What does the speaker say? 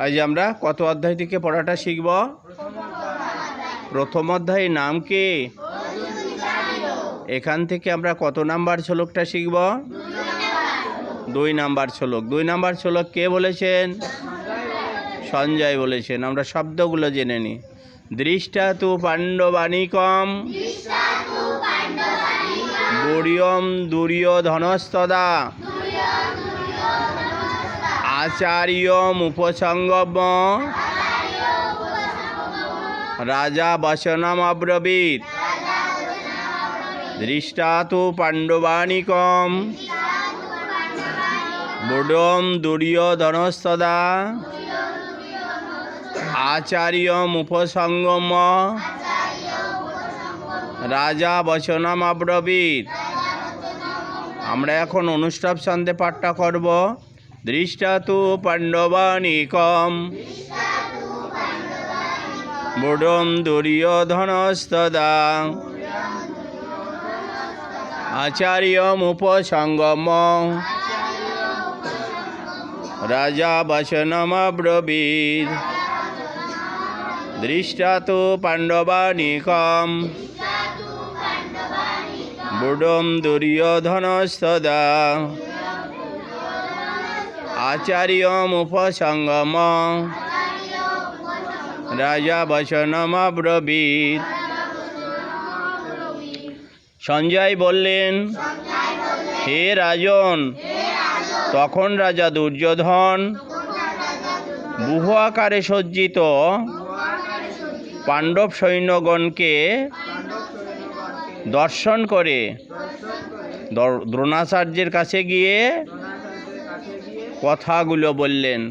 আজ আমরা কত অধ্যায় থেকে পড়াটা শিখব? প্রথম অধ্যায়ের নাম কি? এখান থেকে আমরা কত নাম্বার শ্লোকটা শিখব? 2 নাম্বার শ্লোক। 2 নাম্বার শ্লোক কে বলেছেন? সঞ্জয় বলেছেন। আমরা শব্দগুলো জেনে নিই। দৃষ্টা তু পাণ্ডবানিকম বুড়িয়ম দুর্যোধনস্তদা আচার্যম উপসঙ্গম রাজা বচনম অব্রবীত। দৃষ্টা তু পাণ্ডবানিকম বুড়ম দুর্যোধনস্তদা আচার্যম উপসঙ্গম রাজা বচনম অব্রবীত। আমরা এখন অনুষ্টাপ ছন্দে পাঠটা করব। দৃষ্টা তু পাণ্ডবানিকম বুড়ম দুর্যোধনস্তদা আচার্যম উপসঙ্গম রাজা বচনম অব্রবীত। দৃষ্টা তু পাণ্ডবানিকম বুড়ম দুর্যোধনস্তদা আচার্যম উপসঙ্গম রাজা বচনম অব্রবীত। সঞ্জয় বললেন, হে রাজন, তখন রাজা দুর্যোধন বহু আকারে সজ্জিত পাণ্ডব সৈন্যগণকে দর্শন করে দ্রোণাচার্যের কাছে গিয়ে কথাগুলো বললেন।